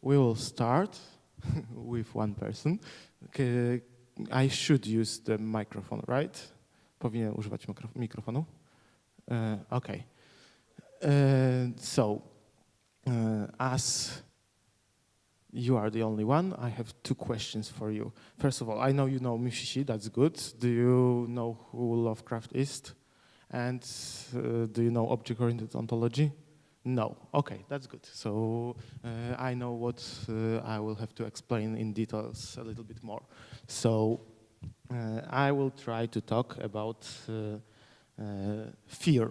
we will start with one person. I should use the microphone, right? Powinien używać mikrofonu? Okay. As you are the only one, I have two questions for you. First of all, I know you know Mushishi, that's good. Do you know who Lovecraft is? And do you know object-oriented ontology? No. Okay, that's good. So I know what I will have to explain in details a little bit more. So I will try to talk about fear,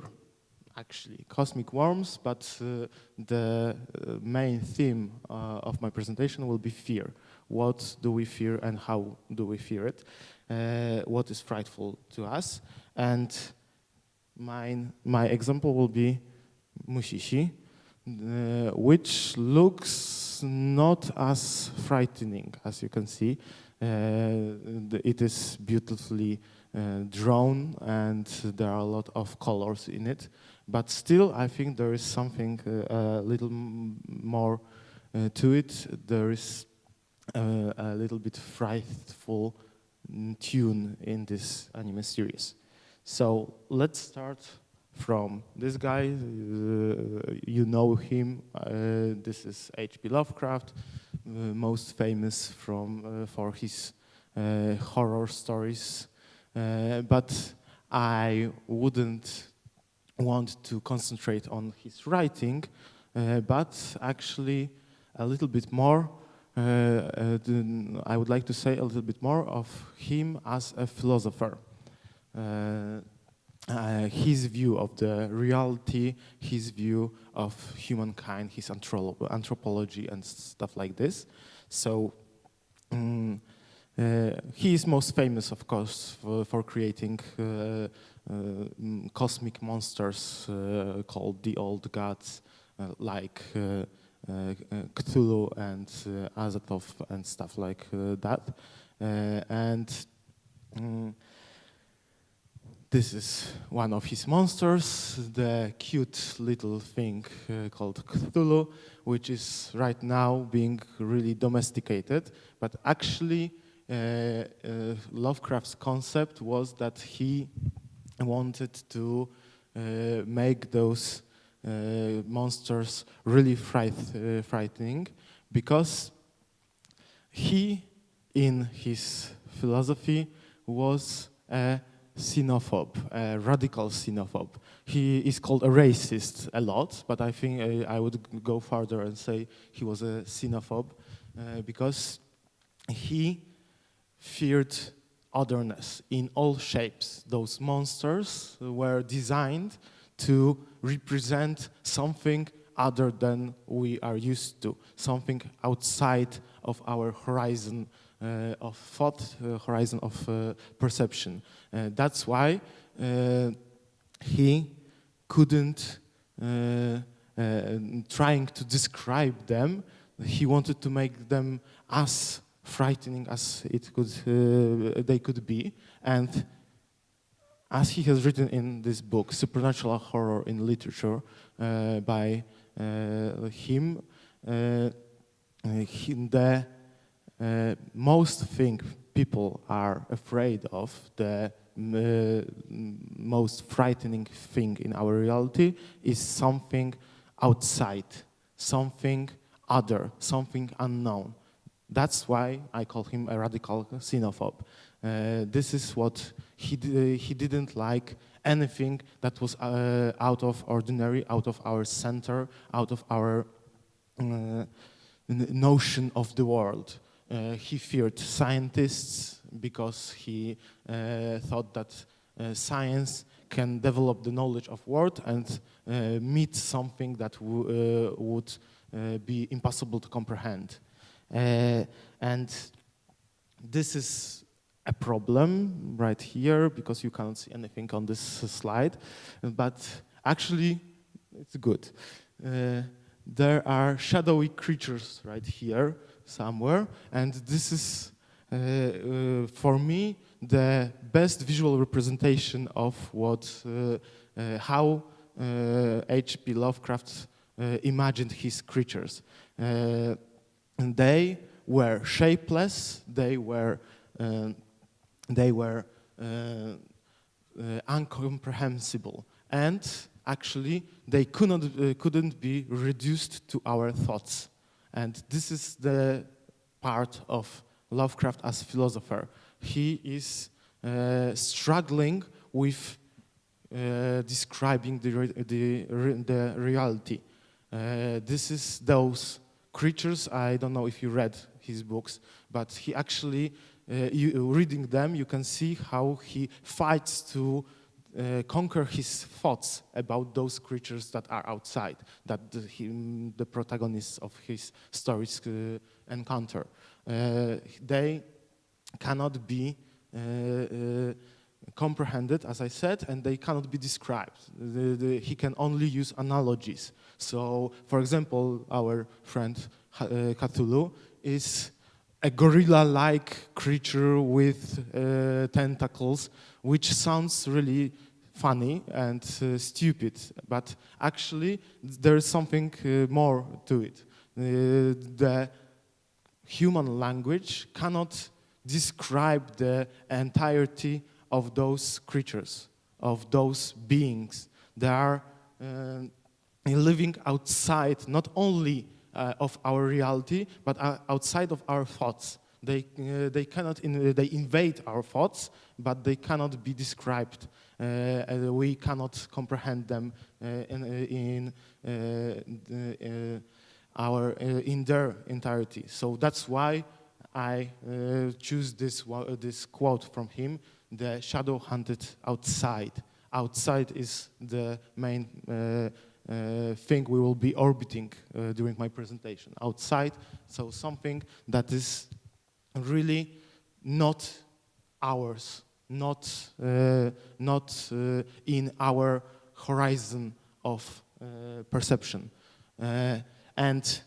actually, cosmic worms, but the main theme of my presentation will be fear. What do we fear and how do we fear it? What is frightful to us? And my example will be Mushishi, which looks not as frightening as you can see. It is beautifully drawn and there are a lot of colors in it, but still I think there is something a little more to it. There is a little bit frightful tune in this anime series. So let's start from this guy. You know him. This is H.P. Lovecraft, most famous for his horror stories. But I wouldn't want to concentrate on his writing, but actually a little bit more. I would like to say a little bit more of him as a philosopher. His view of the reality, his view of humankind, his anthropology and stuff like this. So he is most famous, of course, for creating cosmic monsters called the Old Gods, like Cthulhu and Azathoth and stuff like that. This is one of his monsters, the cute little thing called Cthulhu, which is right now being really domesticated. But actually, Lovecraft's concept was that he wanted to make those monsters really frightening, because he, in his philosophy, was a xenophobe, a radical xenophobe. He is called a racist a lot, but I think I would go further and say he was a xenophobe because he feared otherness in all shapes. Those monsters were designed to represent something other than we are used to, something outside of our horizon of thought, horizon of perception. That's why he couldn't, trying to describe them, he wanted to make them as frightening as they could be. And as he has written in this book, Supernatural Horror in Literature, by him, the most thing people are afraid of, the most frightening thing in our reality, is something outside, something other, something unknown. That's why I call him a radical xenophobe. This is what he didn't like anything that was out of ordinary, out of our center, out of our notion of the world. He feared scientists because he thought that science can develop the knowledge of world and meet something that would be impossible to comprehend. And this is a problem right here because you cannot see anything on this slide, but actually it's good. There are shadowy creatures right here somewhere, and this is for me the best visual representation of how H.P. Lovecraft imagined his creatures. They were shapeless. They were incomprehensible, and actually they couldn't be reduced to our thoughts. And this is the part of Lovecraft as philosopher. He is struggling with describing the reality. This is those creatures. I don't know if you read his books, but he actually, reading them, you can see how he fights to conquer his thoughts about those creatures that are outside, that the protagonists of his stories encounter. They cannot be comprehended, as I said, and they cannot be described. He can only use analogies. So, for example, our friend Cthulhu is a gorilla-like creature with tentacles, which sounds really funny and stupid, but actually there is something more to it. The human language cannot describe the entirety of those creatures, of those beings. They are living outside not only of our reality, but outside of our thoughts. They invade our thoughts, but they cannot be described. We cannot comprehend them in their entirety. So that's why I choose this quote from him: "The shadow hunted outside." Outside is the main thing we will be orbiting during my presentation. Outside, so something that is really not ours, not in our horizon of perception. And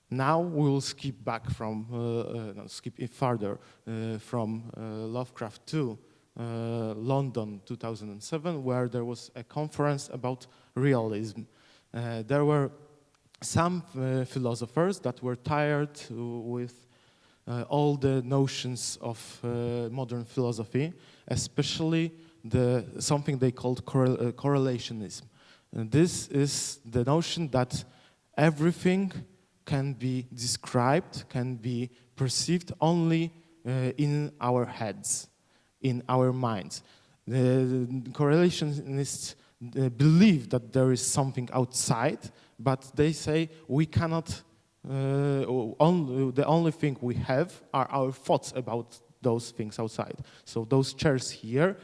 now we will skip back from, skip it further from Lovecraft to London 2007, where there was a conference about realism. There were some philosophers that were tired with all the notions of modern philosophy, especially something they called correlationism. And this is the notion that everything can be described, can be perceived only in our heads, in our minds. The correlationists believe that there is something outside, but they say we cannot, the only thing we have are our thoughts about those things outside. So those chairs here,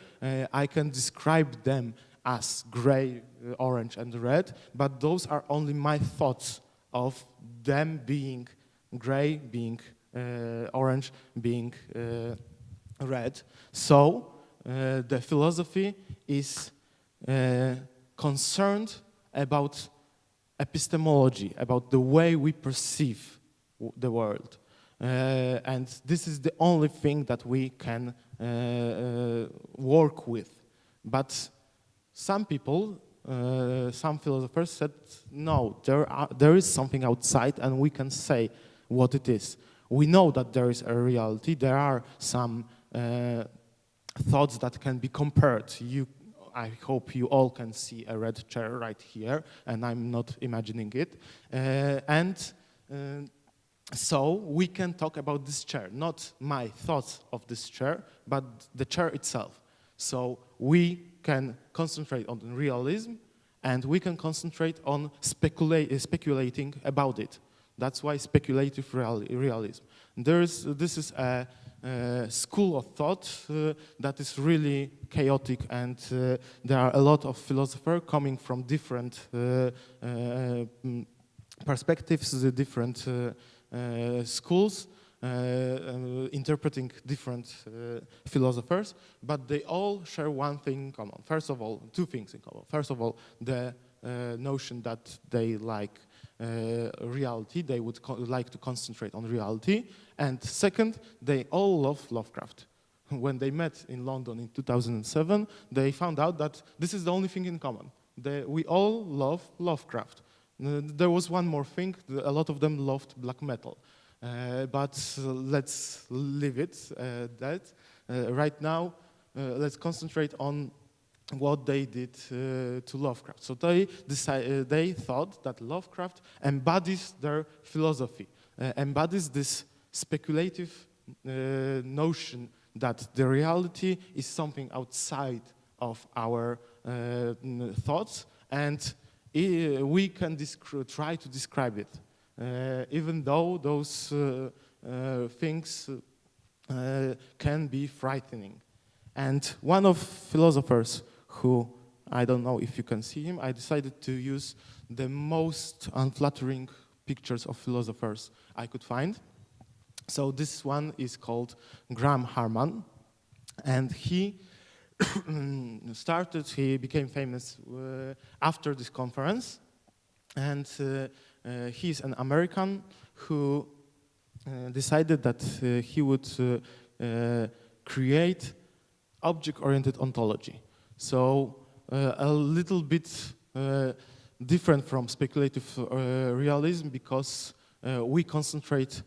I can describe them as gray, orange, and red, but those are only my thoughts of them being gray, being orange, being red. So the philosophy is concerned about epistemology, about the way we perceive the world. And this is the only thing that we can work with. But some people, some philosophers said, no, there is something outside and we can say what it is. We know that there is a reality. There are some thoughts that can be compared. I hope you all can see a red chair right here, and I'm not imagining it. So we can talk about this chair, not my thoughts of this chair, but the chair itself. So we can concentrate on realism, and we can concentrate on speculating about it. That's why speculative realism. This is a school of thought that is really chaotic, and there are a lot of philosophers coming from different perspectives, different schools, interpreting different philosophers, but they all share one thing in common. First of all, two things in common. First of all, the notion that they like reality, they would like to concentrate on reality. And second, they all love Lovecraft. When they met in London in 2007, they found out that this is the only thing in common. We all love Lovecraft. There was one more thing. A lot of them loved black metal. But let's leave it that. Right now, let's concentrate on what they did to Lovecraft. So they thought that Lovecraft embodies their philosophy, embodies this speculative notion that the reality is something outside of our thoughts, and we can try to describe it, even though those things can be frightening. And one of philosophers who, I don't know if you can see him, I decided to use the most unflattering pictures of philosophers I could find. So this one is called Graham Harman, and he he became famous after this conference, and he's an American who decided that he would create object-oriented ontology. So a little bit different from speculative realism, because we concentrate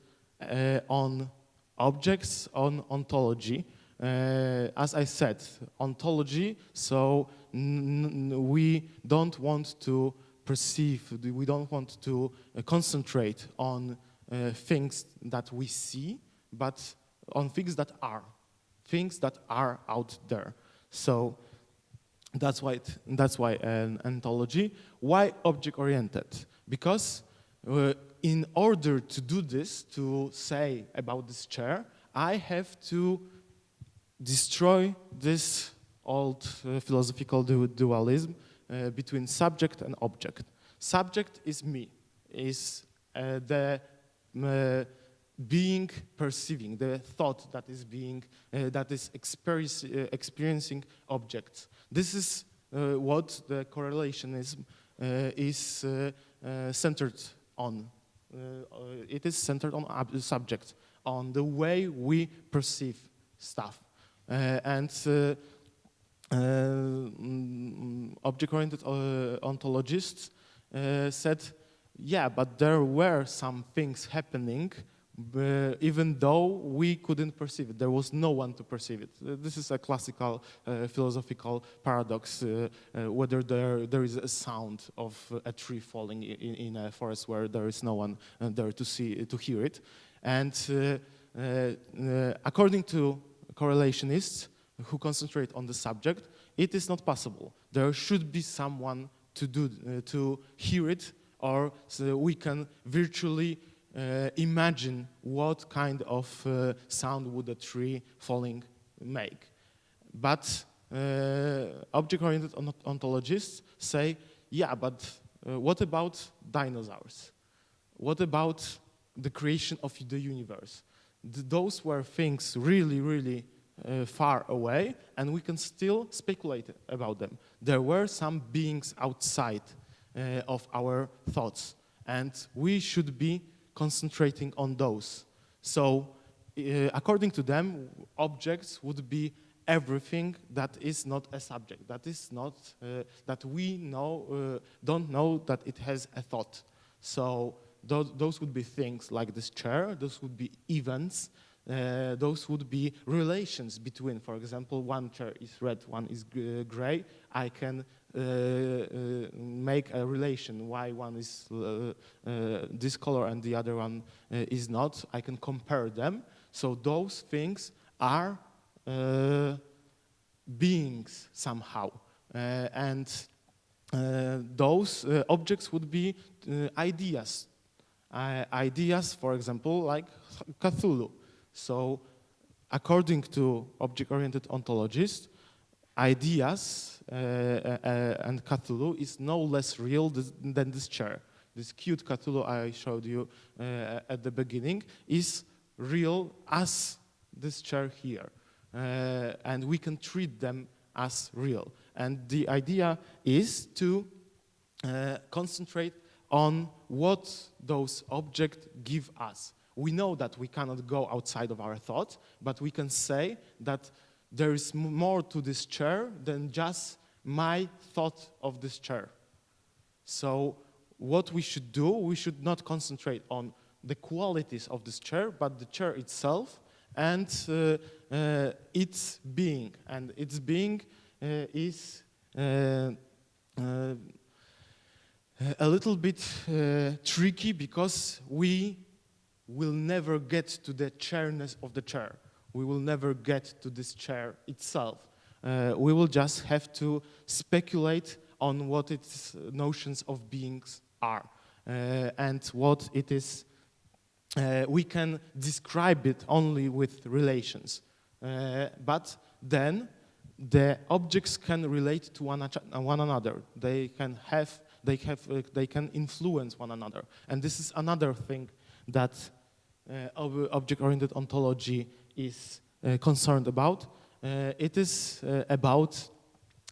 on objects, on ontology. As I said, ontology, so we don't want to perceive, we don't want to concentrate on things that we see, but on things that are out there. So that's why an ontology. Why object-oriented? Because in order to do this, to say about this chair, I have to destroy this old philosophical dualism between subject and object. Subject is me, is the being perceiving, the thought that is being, that is experiencing objects. This is what the correlationism is centered on. It is centered on the subject, on the way we perceive stuff. And object-oriented ontologists said, yeah, but there were some things happening even though we couldn't perceive it. There was no one to perceive it. This is a classical philosophical paradox, whether there is a sound of a tree falling in a forest where there is no one there to hear it. And according to correlationists who concentrate on the subject, it is not possible. There should be someone to hear it, or so we can virtually imagine what kind of sound would a tree falling make. But object-oriented ontologists say, yeah, but what about dinosaurs? What about the creation of the universe? Those were things really, really far away, and we can still speculate about them. There were some beings outside of our thoughts, and we should be concentrating on those. So, according to them, objects would be everything that is not a subject, that is not, that we don't know that it has a thought. So, those would be things like this chair, those would be events, those would be relations between, for example, one chair is red, one is gray. I can make a relation why one is this color and the other one is not. I can compare them. So those things are beings somehow. And those objects would be ideas. Ideas, for example, like Cthulhu. So according to object-oriented ontologists, ideas and Cthulhu is no less real than this chair. This cute Cthulhu I showed you at the beginning is real as this chair here. And we can treat them as real. And the idea is to concentrate on what those objects give us. We know that we cannot go outside of our thoughts, but we can say that there is more to this chair than just my thought of this chair. So what we should do, we should not concentrate on the qualities of this chair, but the chair itself and its being. And its being is a little bit tricky, because we will never get to the chairness of the chair. We will never get to this chair itself. We will just have to speculate on what its notions of beings are, and what it is. We can describe it only with relations, but then the objects can relate to one another. They can influence one another, and this is another thing that object-oriented ontology is concerned about. It is about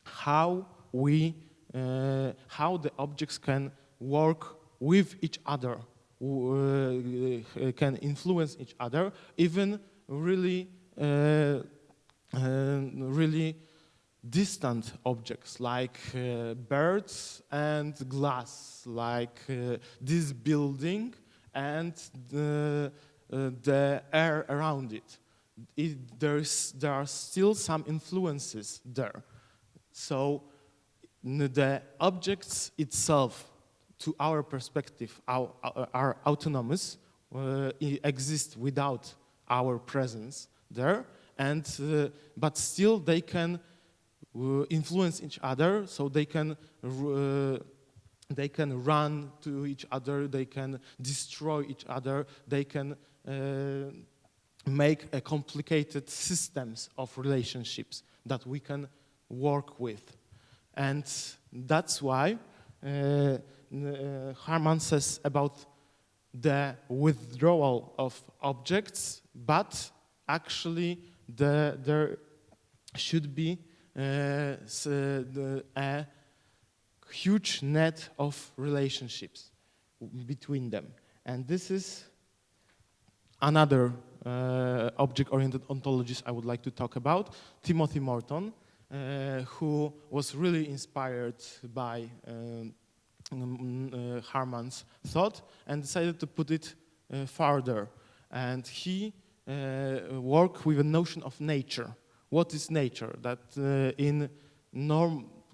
how the objects can work with each other, can influence each other, even really distant objects like birds and glass, like this building and the air around it. There are still some influences there. So the objects itself, to our perspective, are autonomous, exist without our presence there, and but still they can influence each other. So they can run to each other, they can destroy each other, they can make a complicated systems of relationships that we can work with. And that's why Harman says about the withdrawal of objects, but actually there should be a huge net of relationships between them. And this is another object-oriented ontologist I would like to talk about, Timothy Morton, who was really inspired by Harman's thought and decided to put it farther. And he worked with a notion of nature. What is nature? That in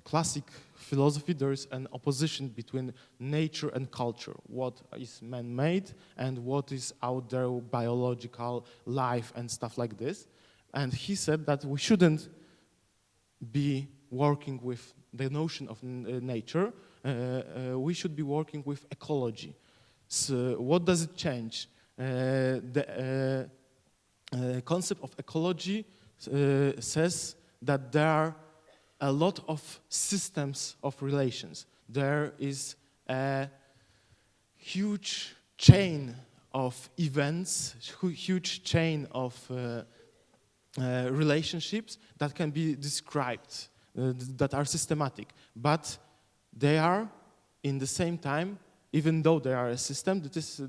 classic philosophy there is an opposition between nature and culture. What is man-made and what is out there, biological life and stuff like this. And he said that we shouldn't be working with the notion of nature. We should be working with ecology. So what does it change? The concept of ecology says that there are a lot of systems of relations. There is a huge chain of events, huge chain of relationships that can be described, that are systematic. But they are, in the same time, even though they are a system, this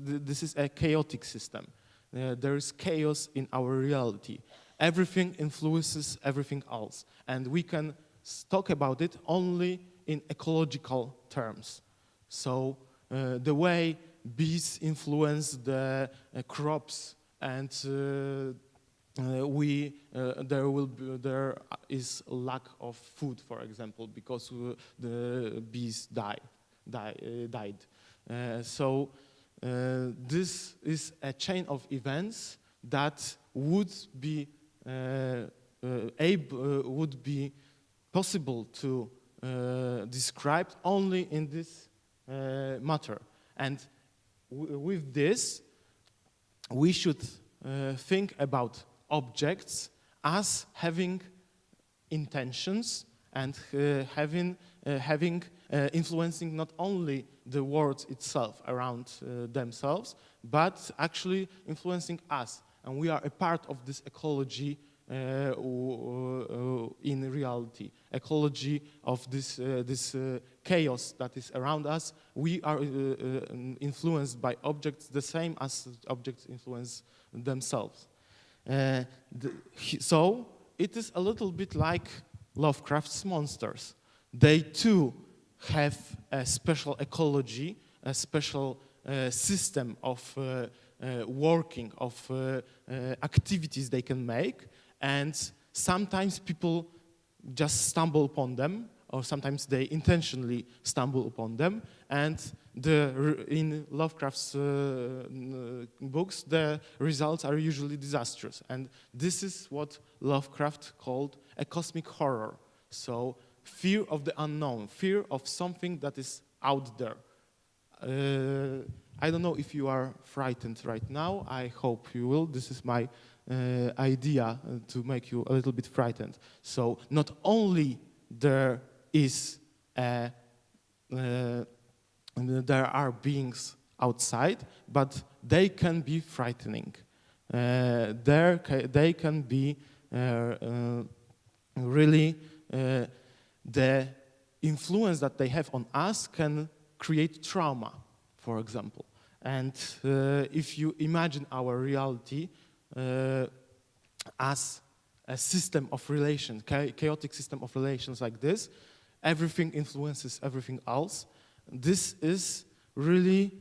is a chaotic system. There is chaos in our reality. Everything influences everything else. And we can talk about it only in ecological terms. So the way bees influence the crops, and there is lack of food, for example, because the bees died. So this is a chain of events that would be possible to describe only in this matter. And with this, we should think about objects as having intentions and having influencing not only the world itself around themselves, but actually influencing us. And we are a part of this ecology in reality, ecology of this chaos that is around us. We are influenced by objects the same as objects influence themselves. So it is a little bit like Lovecraft's monsters. They too have a special ecology a special system of working, of activities they can make, and sometimes people just stumble upon them, or sometimes they intentionally stumble upon them, and in Lovecraft's books, the results are usually disastrous. And this is what Lovecraft called a cosmic horror. So fear of the unknown, fear of something that is out there. I don't know if you are frightened right now. I hope you will. This is my idea to make you a little bit frightened. So not only there are beings outside, but they can be frightening. They can be really the influence that they have on us can create trauma, for example. And if you imagine our reality as a system of relations, chaotic system of relations like this, everything influences everything else. This is really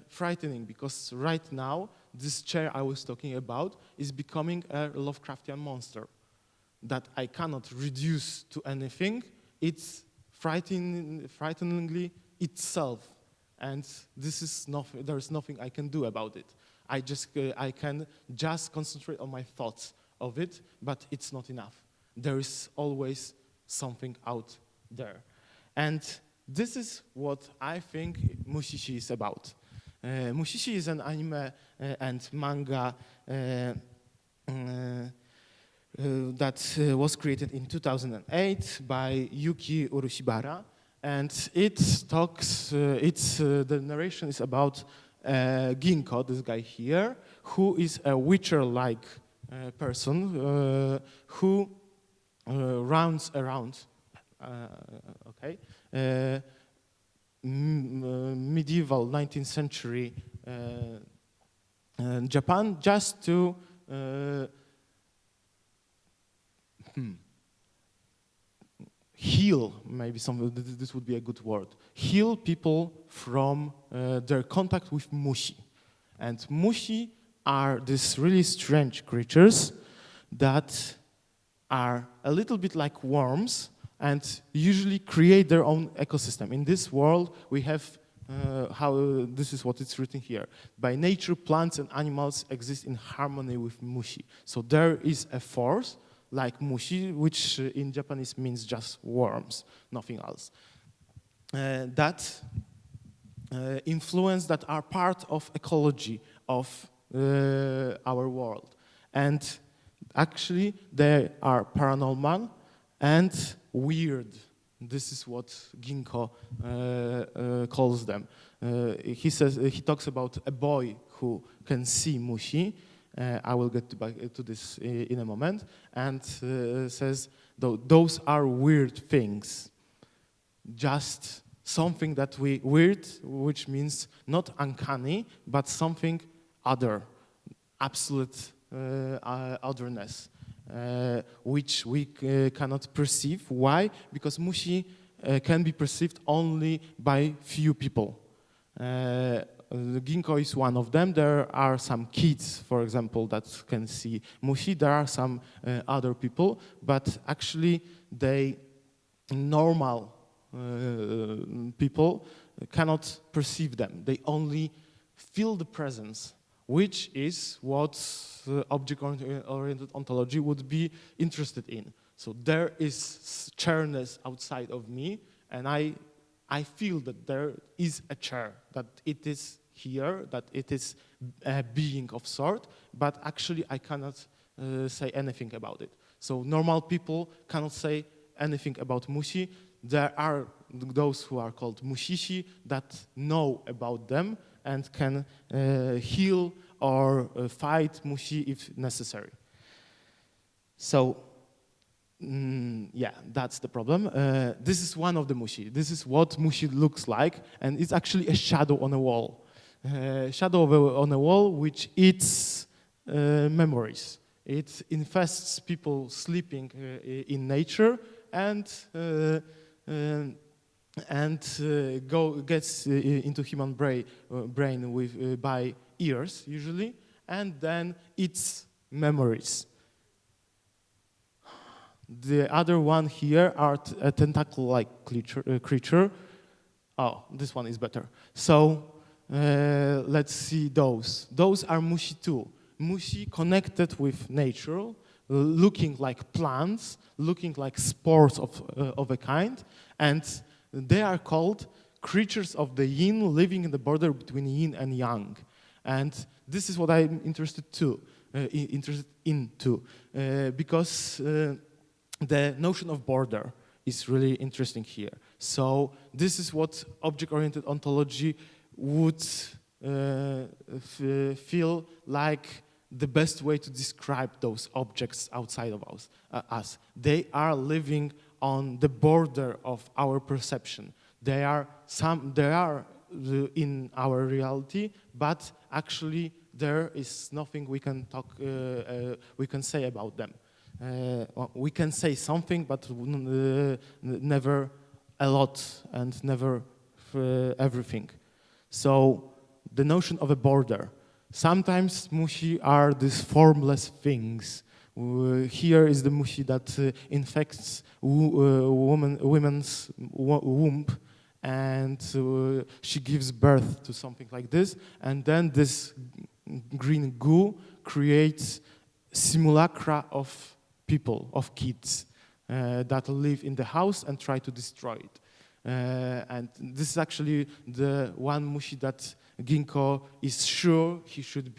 frightening, because right now, this chair I was talking about is becoming a Lovecraftian monster that I cannot reduce to anything. It's frighteningly itself, and this is nothing. There is nothing I can do about it. I can just concentrate on my thoughts of it, but it's not enough. There is always something out there, and this is what I think Mushishi is about. Mushishi is an anime and manga that was created in 2008 by Yuki Urushibara, and the narration is about Ginkgo, this guy here, who is a witcher-like person who rounds around. Medieval 19th century Japan, just to heal, maybe this would be a good word, heal people from their contact with Mushi. And Mushi are these really strange creatures that are a little bit like worms and usually create their own ecosystem. In this world, we have this is what it's written here. By nature, plants and animals exist in harmony with Mushi. So there is a force like Mushi, which in Japanese means just worms, nothing else. That influence that are part of ecology of our world. And actually, they are paranormal and weird. This is what Ginkgo calls them. He talks about a boy who can see Mushi. I will get back to this in a moment. And says, those are weird things. Just something that weird, which means not uncanny, but something other, absolute otherness. Which we cannot perceive. Why? Because Mushi can be perceived only by few people. Ginkgo is one of them. There are some kids, for example, that can see Mushi. There are some other people, but actually normal people cannot perceive them. They only feel the presence, which is what object-oriented ontology would be interested in. So there is chairness outside of me, and I feel that there is a chair, that it is here, that it is a being of sort, but actually I cannot say anything about it. So normal people cannot say anything about Mushi. There are those who are called Mushishi that know about them and can heal or fight Mushi if necessary. So, yeah, that's the problem. This is one of the Mushi. This is what Mushi looks like, and it's actually a shadow on a wall. Shadow on a wall which eats memories. It infests people sleeping in nature, and and gets into human brain by ears usually, and then eats memories. The other one here are a tentacle-like creature. Oh, this one is better. So let's see those. Those are Mushi too. Mushi connected with nature, looking like plants, looking like spores of a kind, and they are called creatures of the yin, living in the border between yin and yang. And this is what I'm interested in too, because the notion of border is really interesting here. So this is what object-oriented ontology would feel like the best way to describe those objects outside of us. They are living on the border of our perception. They are in our reality, but actually there is nothing we can say about them. We can say something, but never a lot and never everything. So the notion of a border. Sometimes Mushi are these formless things. Here is the Mushi that infects women's womb, and she gives birth to something like this, and then this green goo creates simulacra of people, of kids that live in the house and try to destroy it. And this is actually the one Mushi that Ginkgo is sure he should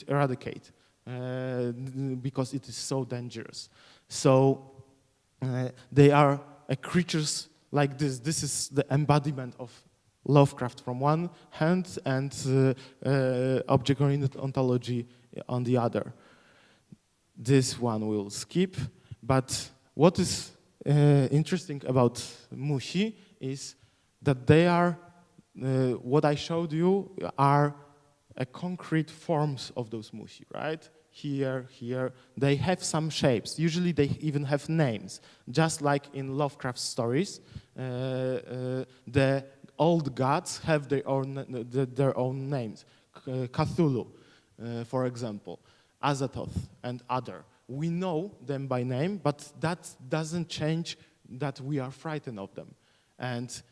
eradicate because it is so dangerous. So they are creatures like this. This is the embodiment of Lovecraft from one hand and object-oriented ontology on the other. This one we'll skip, but what is interesting about Mushi is that they are, what I showed you are concrete forms of those Mushi, right? Here, they have some shapes. Usually they even have names, just like in Lovecraft stories. The old gods have their own names. Cthulhu, for example, Azathoth, and other. We know them by name, but that doesn't change that we are frightened of them. And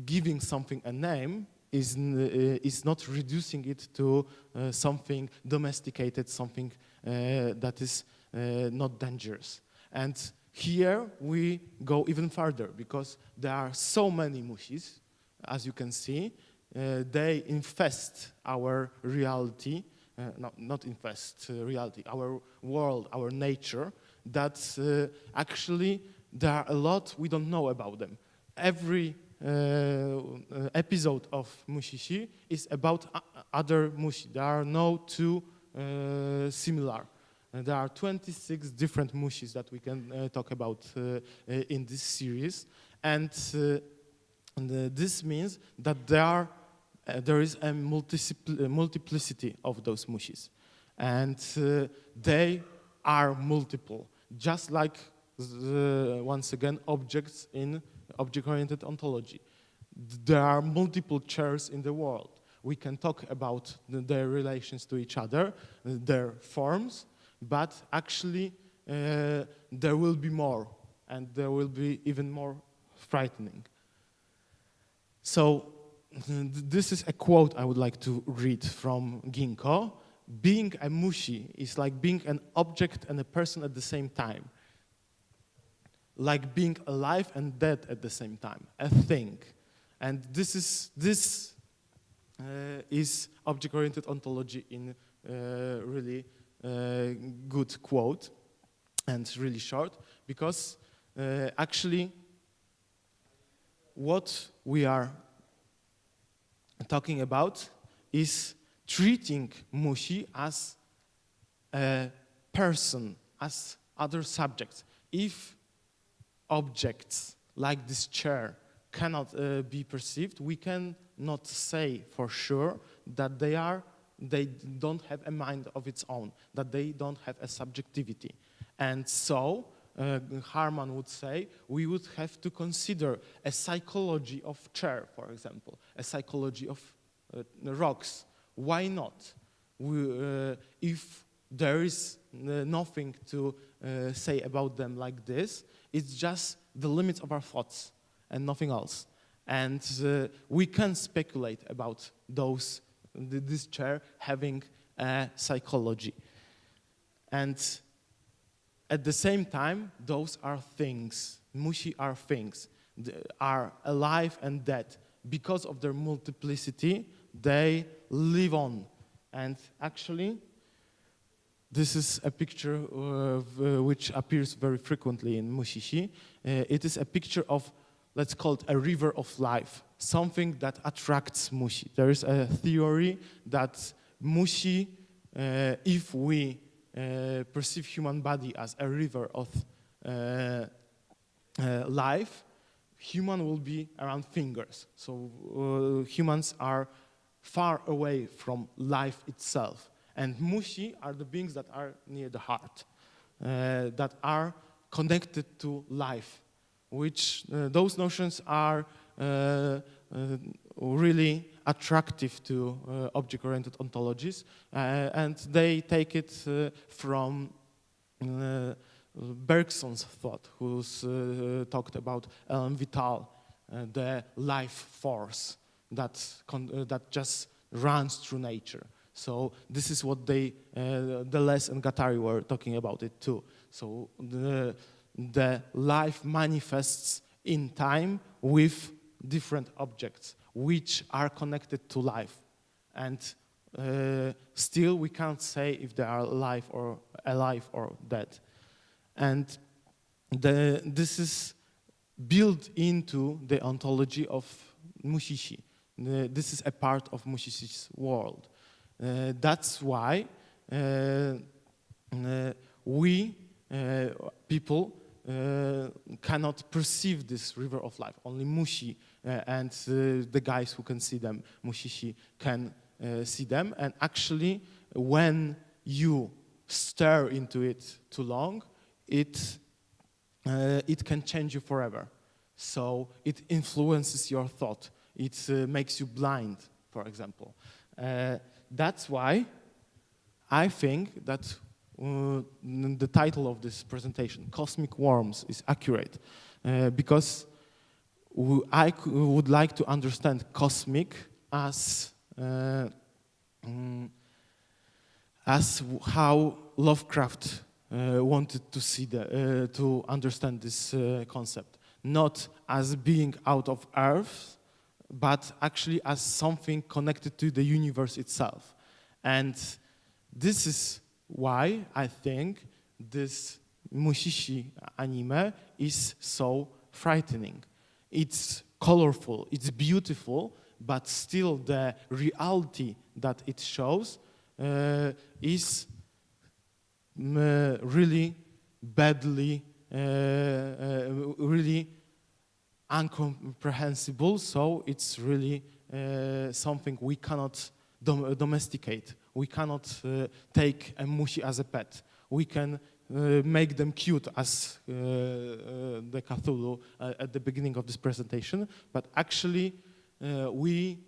giving something a name is not reducing it to something domesticated, something that is not dangerous. And here we go even further, because there are so many Mushis, as you can see. They infest our reality. Not infest reality, our world, our nature, that actually there are a lot we don't know about them. Every episode of Mushishi is about other Mushi. There are no two similar. There are 26 different Mushis that we can talk about in this series. And this means that there is a multiplicity of those Mushis. And they are multiple, just like, once again, objects in object-oriented ontology. There are multiple chairs in the world. We can talk about their relations to each other, their forms, but actually there will be more, and there will be even more frightening. So, this is a quote I would like to read from Ginkgo. Being a Mushi is like being an object and a person at the same time. Like being alive and dead at the same time, a thing. And this is object-oriented ontology in really good quote, and really short, because actually what we are talking about is treating Mushi as a person, as other subjects. If objects like this chair cannot be perceived, we cannot say for sure that they don't have a mind of its own, that they don't have a subjectivity. And so Harman would say, we would have to consider a psychology of chair, for example, a psychology of rocks. Why not? If there is nothing to say about them like this, it's just the limits of our thoughts and nothing else. And we can speculate about this chair having a psychology. And at the same time, those are things. Mushi are things. They are alive and dead. Because of their multiplicity, they live on. And actually, this is a picture which appears very frequently in Mushishi. It is a picture of, let's call it a river of life, something that attracts Mushi. There is a theory that Mushi, if we perceive human body as a river of life, human will be around fingers. So humans are far away from life itself. And Mushi are the beings that are near the heart, that are connected to life, which those notions are really attractive to object-oriented ontologies, and they take it from Bergson's thought, who's talked about element vital, the life force that just runs through nature. So this is what Deleuze and Guattari were talking about it too. So the life manifests in time with different objects which are connected to life. And still we can't say if they are alive or dead. And this is built into the ontology of Mushishi. This is a part of Mushishi's world. That's why we, people, cannot perceive this river of life. Only Mushi and the guys who can see them, Mushishi, can see them. And actually, when you stare into it too long, it can change you forever. So it influences your thought. It makes you blind, for example. That's why I think that the title of this presentation, Cosmic Worms, is accurate. Because I would like to understand cosmic as how Lovecraft wanted to see to understand this concept. Not as being out of Earth, but actually as something connected to the universe itself. And this is why I think this Mushishi anime is so frightening. It's colorful, it's beautiful, but still the reality that it shows is really badly, really incomprehensible, so it's really something we cannot domesticate. We cannot take a mushi as a pet. We can make them cute as the Cthulhu at the beginning of this presentation, but actually we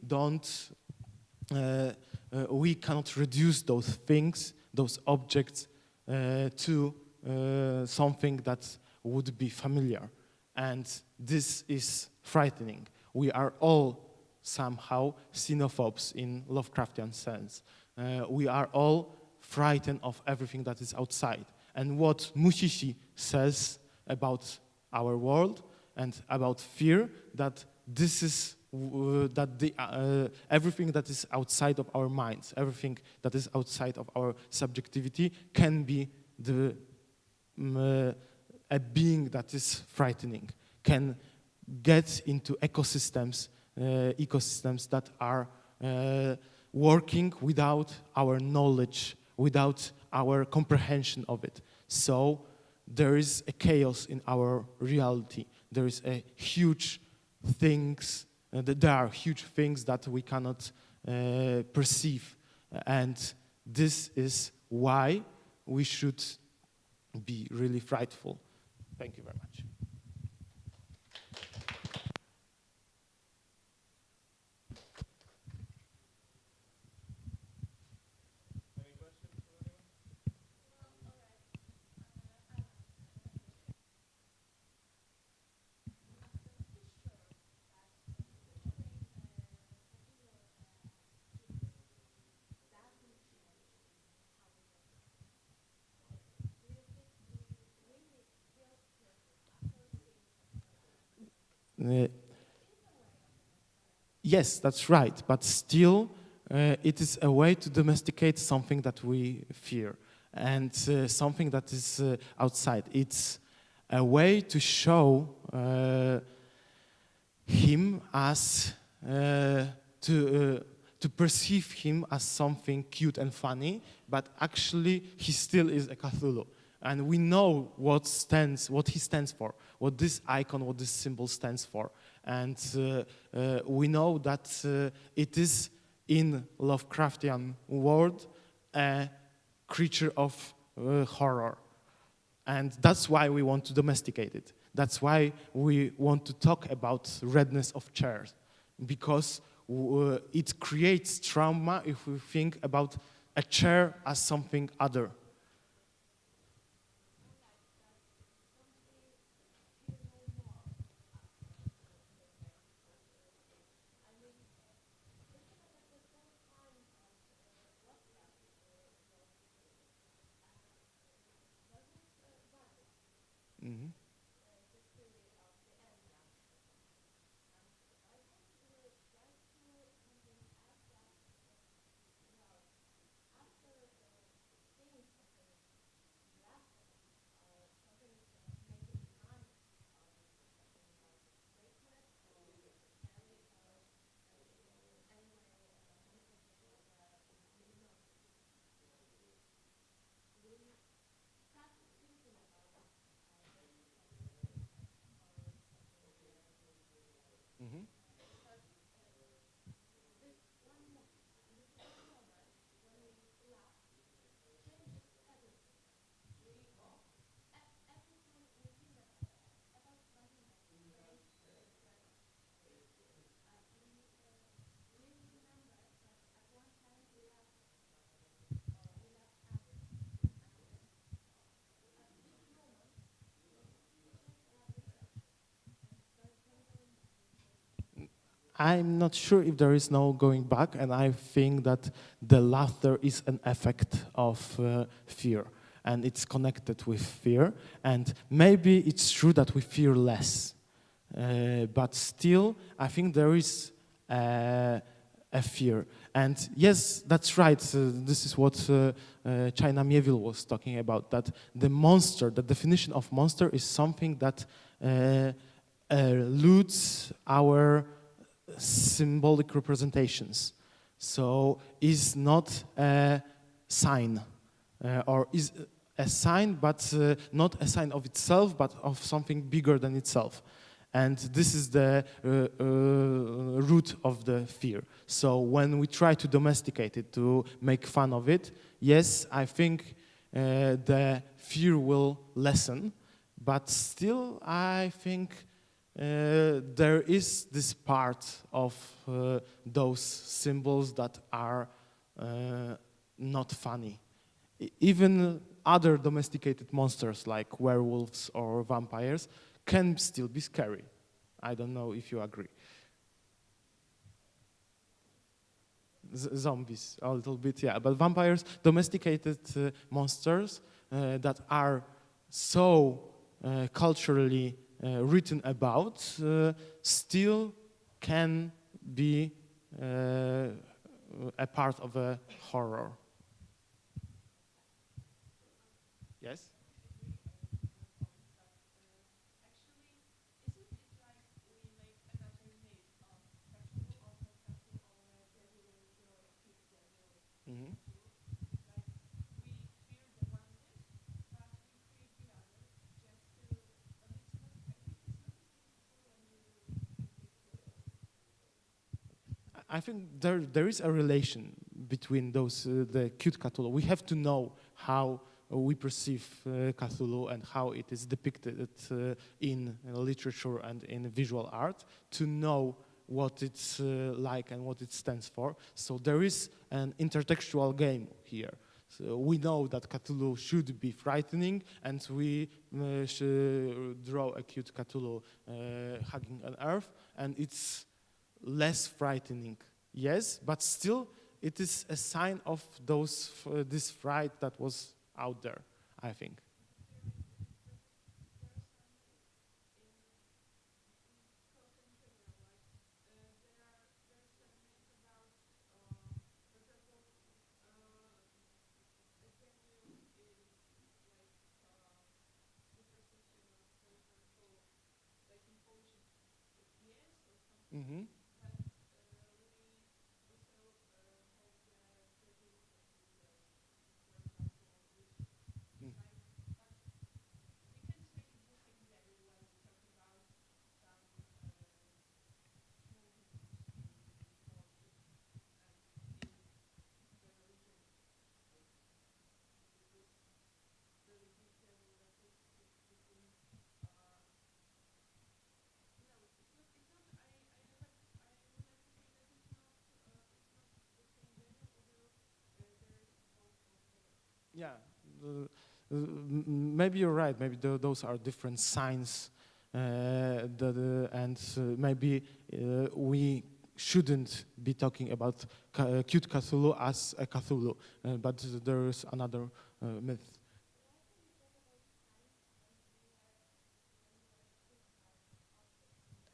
cannot reduce those things, those objects, to something that would be familiar. And this is frightening. We are all somehow xenophobes in Lovecraftian sense. We are all frightened of everything that is outside. And what Mushishi says about our world and about fear, that this is everything that is outside of our minds, everything that is outside of our subjectivity can be a being that is frightening, can get into ecosystems that are working without our knowledge, without our comprehension of it. So there is a chaos in our reality. There is a huge things. There are huge things that we cannot perceive, and this is why we should be really frightful. Thank you very much. Uh, yes, that's right, but still it is a way to domesticate something that we fear and something that is outside. It's a way to show him as, to perceive him as something cute and funny, but actually he still is a Cthulhu. And we know what he stands for, what this icon, what this symbol stands for. And we know that it is, in Lovecraftian world, a creature of horror. And that's why we want to domesticate it. That's why we want to talk about redness of chairs, because it creates trauma if we think about a chair as something other. Mm-hmm. Mm-hmm. I'm not sure if there is no going back, and I think that the laughter is an effect of fear, and it's connected with fear. And maybe it's true that we fear less, but still, I think there is a fear. And yes, that's right. This is what China Mieville was talking about, that the monster, the definition of monster is something that eludes our symbolic representations. So is not a sign, or is a sign, but not a sign of itself, but of something bigger than itself. And this is the root of the fear. So when we try to domesticate it, to make fun of it, yes, I think the fear will lessen, but still I think there is this part of those symbols that are not funny. Even other domesticated monsters like werewolves or vampires can still be scary. I don't know if you agree. Zombies, a little bit, yeah. But vampires, domesticated monsters that are so culturally written about, still can be a part of a horror. Yes? Mm-hmm. I think there is a relation between those, the cute Cthulhu. We have to know how we perceive Cthulhu and how it is depicted in literature and in visual art, to know what it's like and what it stands for. So there is an intertextual game here. So we know that Cthulhu should be frightening, and we should draw a cute Cthulhu hugging an earth, and it's less frightening, yes, but still it is a sign of this fright that was out there, I think. Mm-hmm. Yeah, maybe you're right. Maybe those are different signs, and maybe we shouldn't be talking about cute Cthulhu as a Cthulhu, but there is another myth.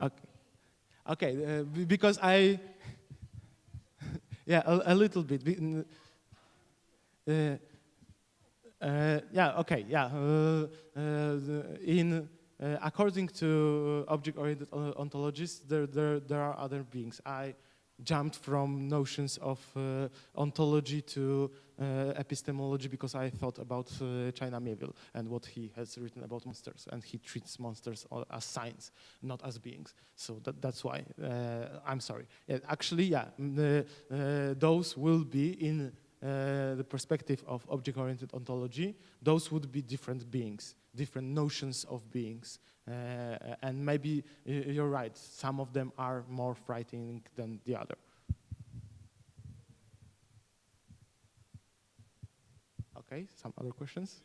Okay, okay, because yeah, a little bit. Yeah, okay, yeah. According to object-oriented ontologists, there are other beings. I jumped from notions of ontology to epistemology because I thought about China Miéville and what he has written about monsters, and he treats monsters as signs, not as beings. So that's why. I'm sorry. Actually, yeah, those will be in the perspective of object-oriented ontology. Those would be different beings, different notions of beings. And maybe you're right, some of them are more frightening than the other. Okay, some other questions?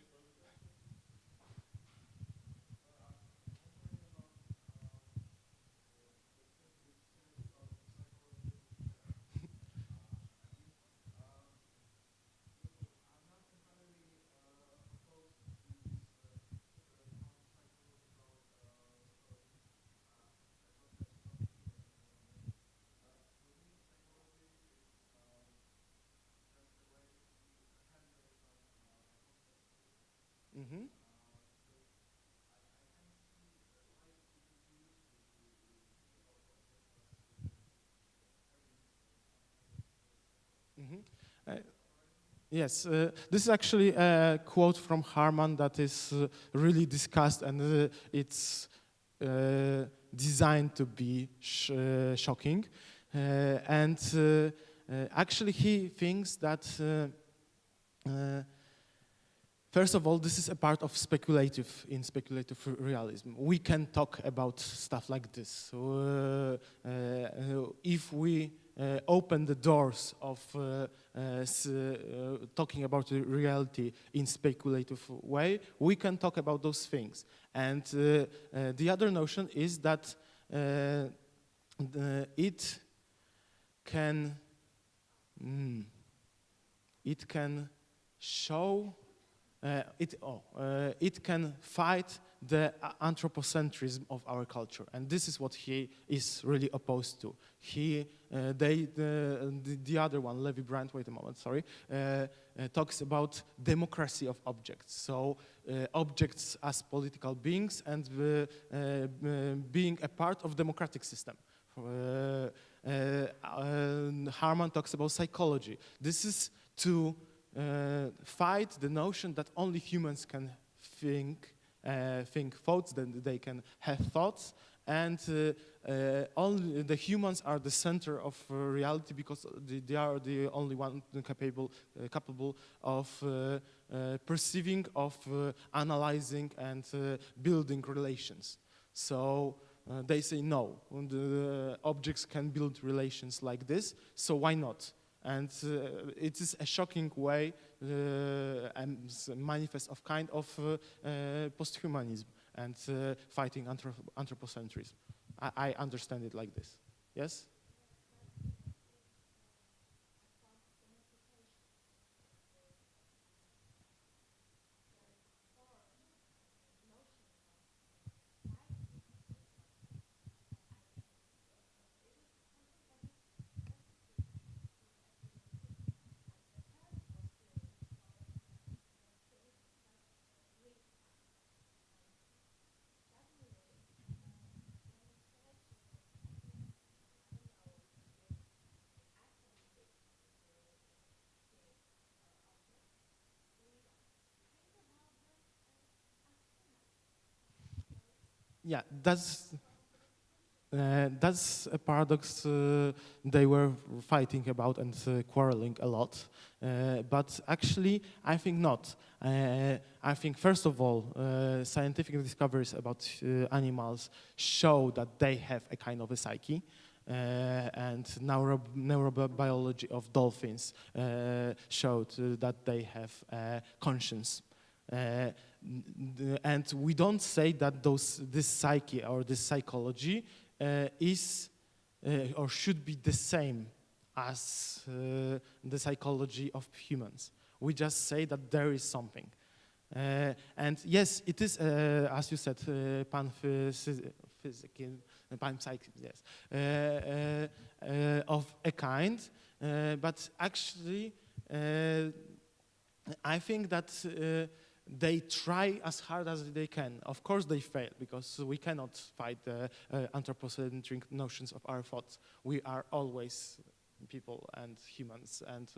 Mm-hmm. Mm-hmm. Yes, this is actually a quote from Harman that is really discussed, and it's designed to be shocking. And actually, he thinks that first of all, this is a part of speculative realism. We can talk about stuff like this. So, if we open the doors of talking about the reality in speculative way, we can talk about those things. And the other notion is that it can show. It can fight the anthropocentrism of our culture, and this is what he is really opposed to. The other one, Levi Brandt. Wait a moment, sorry. Talks about democracy of objects. So objects as political beings and being a part of democratic system. Harman talks about psychology. This is to fight the notion that only humans can think thoughts, that they can have thoughts, and only the humans are the center of reality because they are the only one capable of perceiving, of analyzing, and building relations. So they say no, the objects can build relations like this, so why not? And it is a shocking way, and manifest of kind of posthumanism and fighting anthropocentrism. I understand it like this. Yes? Yeah, that's a paradox they were fighting about and quarreling a lot. But actually, I think not. I think, first of all, scientific discoveries about animals show that they have a kind of a psyche. And neurobiology of dolphins showed that they have a conscience. And we don't say that this psyche or this psychology is or should be the same as the psychology of humans. We just say that there is something. And yes, it is, as you said, panpsychism, yes, of a kind, but actually, I think that they try as hard as they can. Of course they fail, because we cannot fight the anthropocentric notions of our thoughts. We are always people and humans and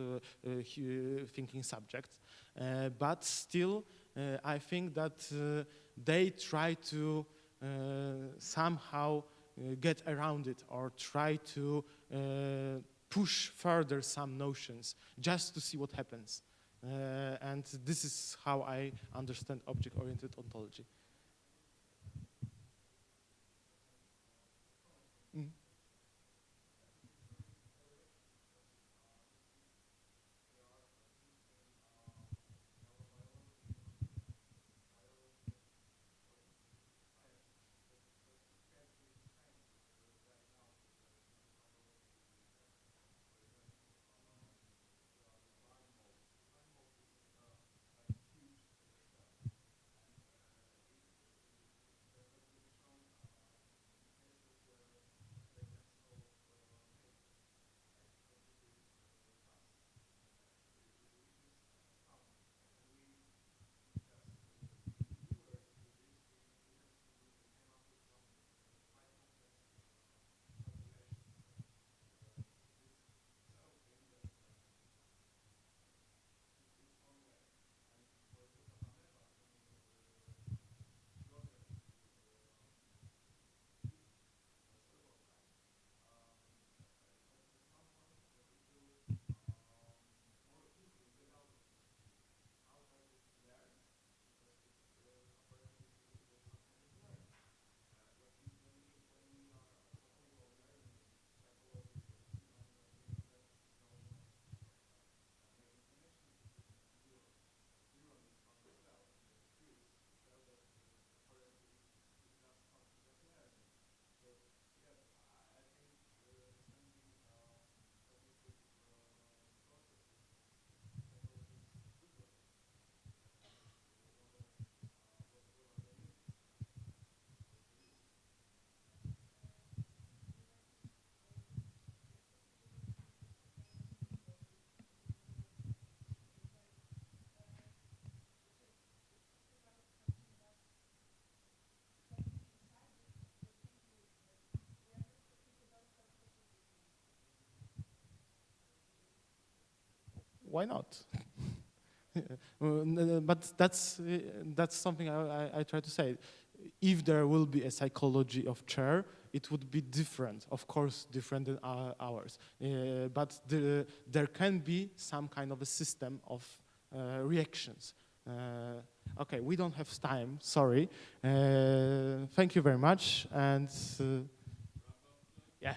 thinking subjects. But still, I think that they try to somehow get around it, or try to push further some notions just to see what happens. And this is how I understand object-oriented ontology. Mm. Why not? But that's something I try to say. if there will be a psychology of chair, it would be different, of course, different than ours. But there can be some kind of a system of reactions. Okay, we don't have time, sorry. Thank you very much, and yeah.